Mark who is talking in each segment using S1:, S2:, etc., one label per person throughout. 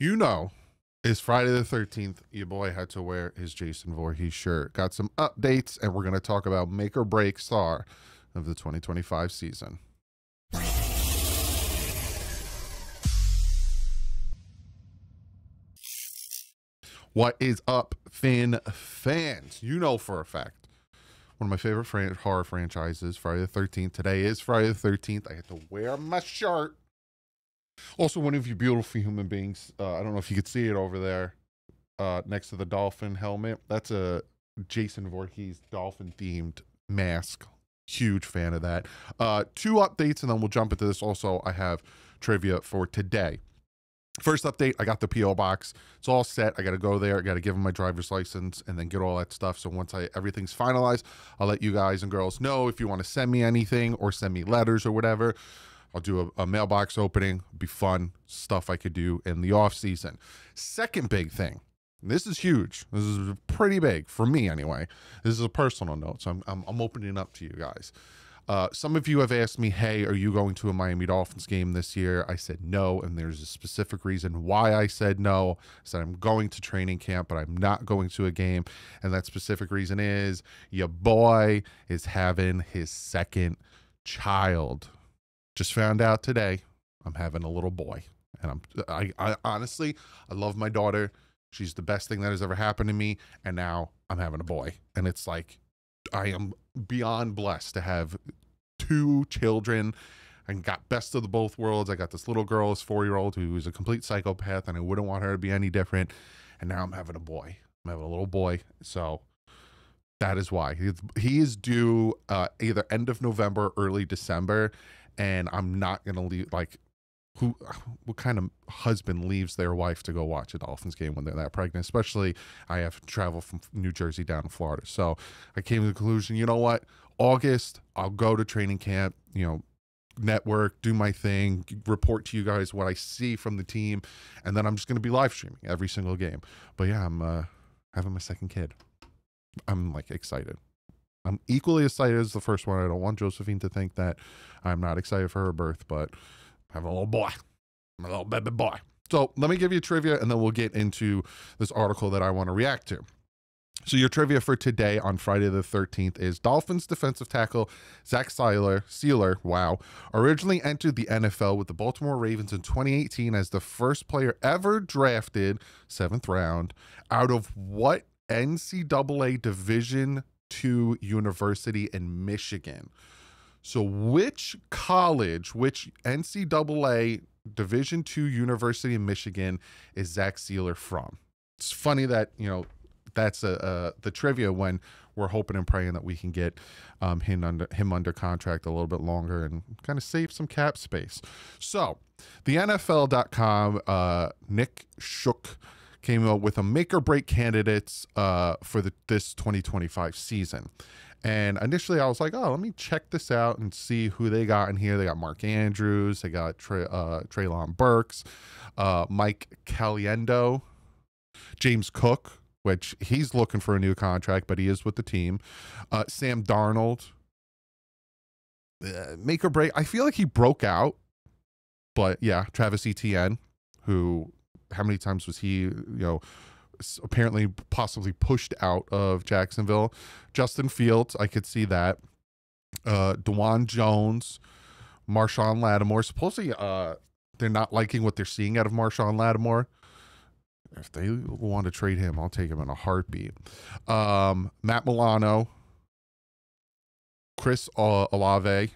S1: You know, it's Friday the 13th. Your boy had to wear his Jason Voorhees shirt. Got some updates, and we're going to talk about make or break star of the 2025 season. What is up, fans? You know for a fact, one of my favorite horror franchises, Friday the 13th. Today is Friday the 13th. I had to wear my shirt. Also, one of you beautiful human beings, I don't know if you could see it over there next to the dolphin helmet. That's a Jason Voorhees dolphin-themed mask. Huge fan of that. Two updates, and then we'll jump into this. Also, I have trivia for today. First update, I got the P.O. box. It's all set. I got to go there. I got to give them my driver's license and then get all that stuff. So once everything's finalized, I'll let you guys and girls know if you want to send me anything or send me letters or whatever. I'll do a mailbox opening. It'll be fun stuff I could do in the off season. Second big thing. This is huge. This is pretty big for me anyway. This is a personal note, so I'm opening up to you guys. Some of you have asked me, hey, are you going to a Miami Dolphins game this year? I said no, and there's a specific reason why I said no. I said I'm going to training camp, but I'm not going to a game, and that specific reason is your boy is having his second child. Just found out today I'm having a little boy, and I honestly, I love my daughter. She's the best thing that has ever happened to me, and now I'm having a boy, and it's like I am beyond blessed to have two children. I got best of the both worlds. I got this little girl, this 4-year-old, who is a complete psychopath, and I wouldn't want her to be any different. And now I'm having a boy. I'm having a little boy. So that is why he is due either end of November, early December, and I'm not gonna leave. Like, what kind of husband leaves their wife to go watch a Dolphins game when they're that pregnant? Especially, I have to travel from New Jersey down to Florida. So I came to the conclusion, you know what? August, I'll go to training camp, you know, network, do my thing, report to you guys what I see from the team, and then I'm just going to be live streaming every single game. But yeah, I'm having my second kid. I'm like excited. I'm equally excited as the first one. I don't want Josephine to think that I'm not excited for her birth, but I have a little boy. I'm a little baby boy. So let me give you trivia, and then we'll get into this article that I want to react to. So your trivia for today on Friday the 13th is Dolphins defensive tackle Zach Sieler, wow, originally entered the NFL with the Baltimore Ravens in 2018 as the first player ever drafted, 7th round, out of what NCAA Division II university in Michigan? So which college, which NCAA Division II university in Michigan is Zach Sieler from? It's funny that, you know, that's the trivia when we're hoping and praying that we can get him under contract a little bit longer and kind of save some cap space. So the NFL.com, Nick Shook came up with a make or break candidates for this 2025 season. And initially I was like, oh, let me check this out and see who they got in here. They got Mark Andrews, they got Treylon Burks, Mike Caliendo, James Cook, which he's looking for a new contract, but he is with the team. Sam Darnold. Make or break. I feel like he broke out, but yeah, Travis Etienne, who, how many times was he, you know, apparently possibly pushed out of Jacksonville. Justin Fields, I could see that. DeJuan Jones, Marshawn Lattimore. Supposedly they're not liking what they're seeing out of Marshawn Lattimore. If they want to trade him, I'll take him in a heartbeat. Matt Milano, Chris Olave,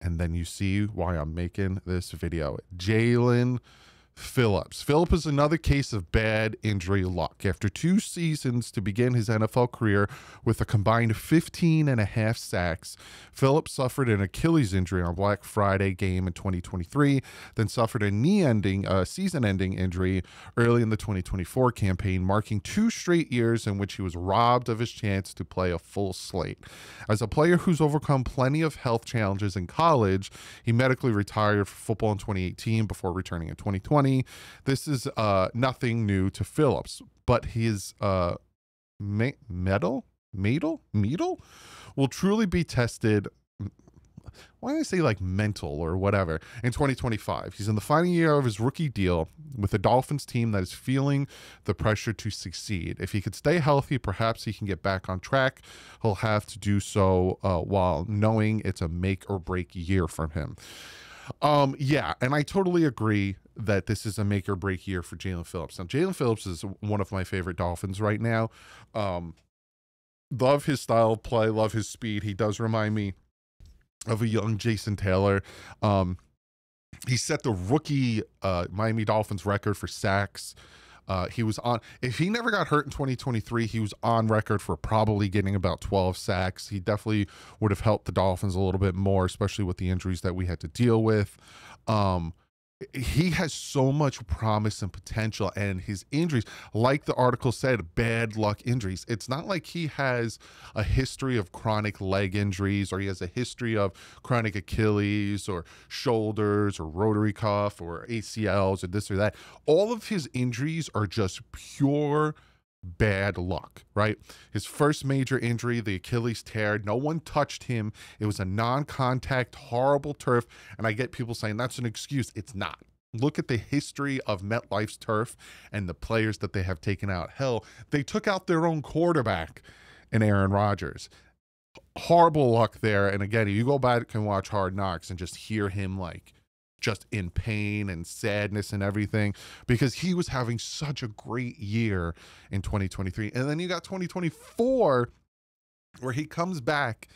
S1: and then you see why I'm making this video. Jalen Phillips. Phillips is another case of bad injury luck. After 2 seasons to begin his NFL career with a combined 15.5 sacks, Phillips suffered an Achilles injury on Black Friday game in 2023, then suffered a season-ending injury early in the 2024 campaign, marking 2 straight years in which he was robbed of his chance to play a full slate. As a player who's overcome plenty of health challenges in college, he medically retired from football in 2018 before returning in 2020. This is nothing new to Phillips, but his medal will truly be tested why did I say like mental or whatever, in 2025. He's in the final year of his rookie deal with a Dolphins team that is feeling the pressure to succeed. If he could stay healthy, perhaps he can get back on track. He'll have to do so while knowing it's a make or break year from him. Yeah, and I totally agree that this is a make or break year for Jalen Phillips. Now, Jalen Phillips is one of my favorite Dolphins right now. Love his style of play, love his speed. He does remind me of a young Jason Taylor. He set the rookie Miami Dolphins record for sacks. He was on, if he never got hurt in 2023, he was on record for probably getting about 12 sacks. He definitely would have helped the Dolphins a little bit more, especially with the injuries that we had to deal with. He has so much promise and potential, and his injuries, like the article said, bad luck injuries. It's not like he has a history of chronic leg injuries, or he has a history of chronic Achilles or shoulders or rotary cuff or ACLs or this or that. All of his injuries are just pure bad luck, right? His first major injury, the Achilles tear, no one touched him. It was a non-contact, horrible turf. And I get people saying that's an excuse. It's not. Look at the history of MetLife's turf and the players that they have taken out. Hell, they took out their own quarterback in Aaron Rodgers. Horrible luck there. And again, you go back and watch Hard Knocks and just hear him like just in pain and sadness and everything, because he was having such a great year in 2023. And then you got 2024 where he comes back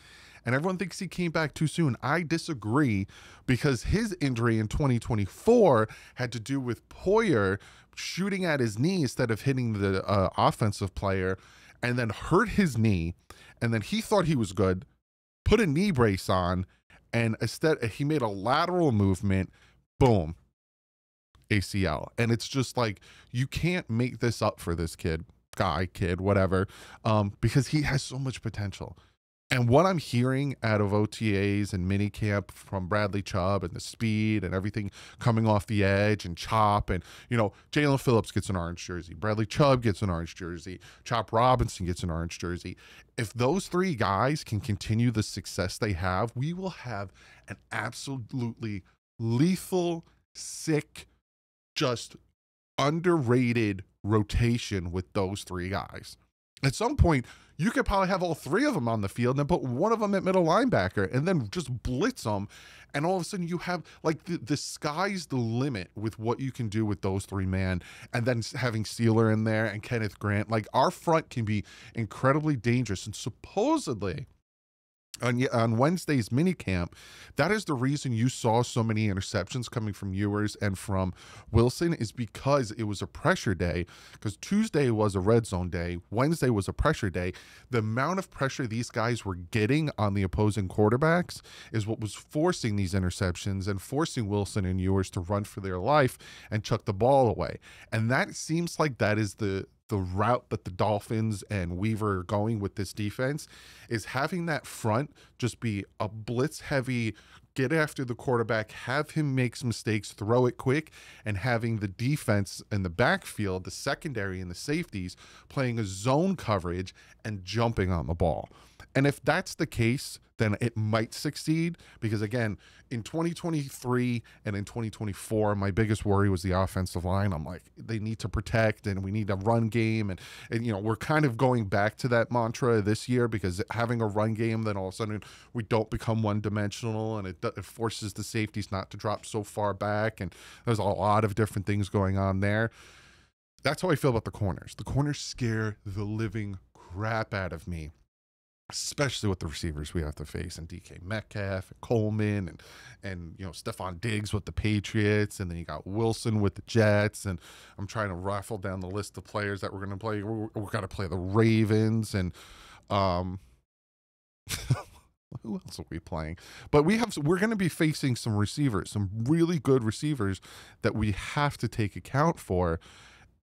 S1: and everyone thinks he came back too soon. I disagree, because his injury in 2024 had to do with Poyer shooting at his knee instead of hitting the offensive player, and then hurt his knee. And then he thought he was good, put a knee brace on, and instead he made a lateral movement, boom, ACL. And it's just like, you can't make this up for this kid, whatever, because he has so much potential. And what I'm hearing out of OTAs and minicamp from Bradley Chubb and the speed and everything coming off the edge and Chop, and, you know, Jalen Phillips gets an orange jersey, Bradley Chubb gets an orange jersey, Chop Robinson gets an orange jersey. If those three guys can continue the success they have, we will have an absolutely lethal, sick, just underrated rotation with those three guys. At some point, you could probably have all three of them on the field and put one of them at middle linebacker and then just blitz them. And all of a sudden you have like the sky's the limit with what you can do with those three man. And then having Steeler in there and Kenneth Grant, like our front can be incredibly dangerous. And supposedly on Wednesday's minicamp, that is the reason you saw so many interceptions coming from Ewers and from Wilson, is because it was a pressure day. Because Tuesday was a red zone day, Wednesday was a pressure day. The amount of pressure these guys were getting on the opposing quarterbacks is what was forcing these interceptions and forcing Wilson and Ewers to run for their life and chuck the ball away. And that seems like that is the route that the Dolphins and Weaver are going with this defense, is having that front just be a blitz heavy, get after the quarterback, have him make some mistakes, throw it quick, and having the defense in the backfield, the secondary and the safeties playing a zone coverage and jumping on the ball. And if that's the case, then it might succeed, because again, in 2023 and in 2024, my biggest worry was the offensive line. I'm like, they need to protect and we need a run game. And you know, we're kind of going back to that mantra this year, because having a run game, then all of a sudden we don't become one-dimensional, and it forces the safeties not to drop so far back. And there's a lot of different things going on there. That's how I feel about the corners. The corners scare the living crap out of me, especially with the receivers we have to face, and DK Metcalf and Coleman and you know, Stephon Diggs with the Patriots, and then you got Wilson with the Jets, and I'm trying to raffle down the list of players that we're going to play. We're going to play the Ravens, and who else are we playing? But we're going to be facing some receivers, some really good receivers that we have to take account for.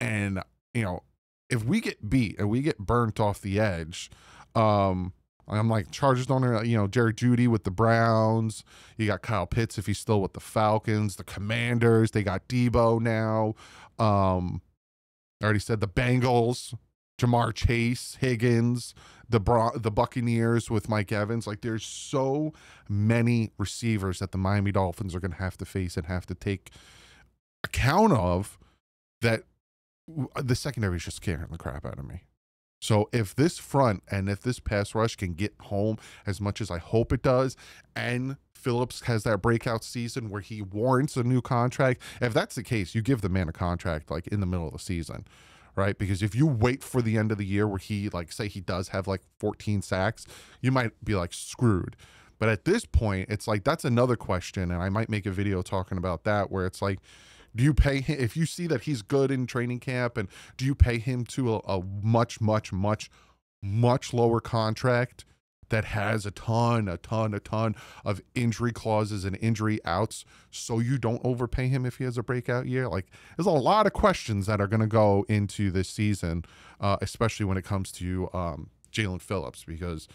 S1: And you know, if we get beat and we get burnt off the edge, I'm like, Chargers don't, you know, Jerry Jeudy with the Browns. You got Kyle Pitts if he's still with the Falcons. The Commanders, they got Debo now. I already said the Bengals. Jamar Chase, Higgins, the Buccaneers with Mike Evans. Like, there's so many receivers that the Miami Dolphins are going to have to face and have to take account of, that the secondary is just scaring the crap out of me. So if this front and if this pass rush can get home as much as I hope it does, and Phillips has that breakout season where he warrants a new contract, if that's the case, you give the man a contract like in the middle of the season, right? Because if you wait for the end of the year where he, like, say he does have like 14 sacks, you might be like screwed. But at this point, it's like, that's another question. And I might make a video talking about that, where it's like, do you pay him if you see that he's good in training camp, and do you pay him to a much lower contract that has a ton of injury clauses and injury outs, so you don't overpay him if he has a breakout year? Like, there's a lot of questions that are going to go into this season, especially when it comes to Jalen Phillips, because,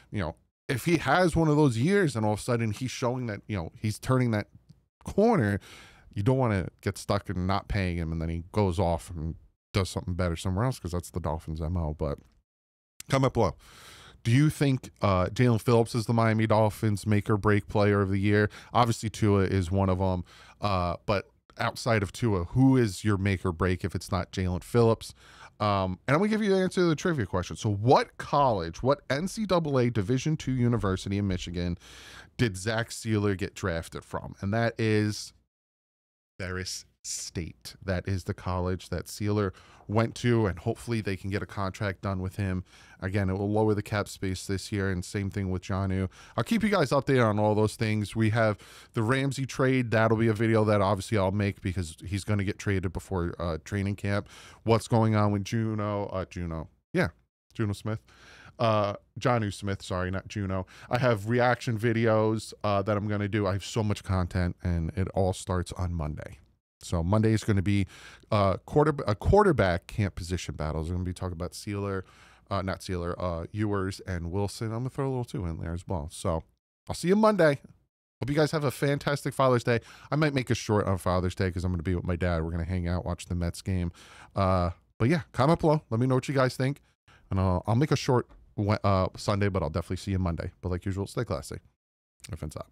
S1: you know, if he has one of those years and all of a sudden he's showing that, you know, he's turning that corner, you don't want to get stuck in not paying him and then he goes off and does something better somewhere else, because that's the Dolphins' MO. But comment below. Do you think Jalen Phillips is the Miami Dolphins make or break player of the year? Obviously, Tua is one of them. But outside of Tua, who is your make or break if it's not Jalen Phillips? And I'm going to give you the answer to the trivia question. So what college, what NCAA Division II university in Michigan did Zach Sealer get drafted from? And that is Ferris State. That is the college that Sealer went to, and hopefully they can get a contract done with him. Again, it will lower the cap space this year, and same thing with Jonnu. I'll keep you guys updated on all those things. We have the Ramsey trade. That'll be a video that obviously I'll make because he's going to get traded before training camp. What's going on with Juno Smith. Jonnu Smith, sorry, not Juno. I have reaction videos that I'm going to do. I have so much content, and it all starts on Monday. So Monday is going to be quarterback camp position battles. I'm going to be talking about Ewers and Wilson. I'm going to throw a little two in there as well. So I'll see you Monday. Hope you guys have a fantastic Father's Day. I might make a short on Father's Day because I'm going to be with my dad. We're going to hang out, watch the Mets game. But yeah, comment below. Let me know what you guys think. And I'll make a short Sunday, but I'll definitely see you Monday. But like usual, stay classy. Offense up.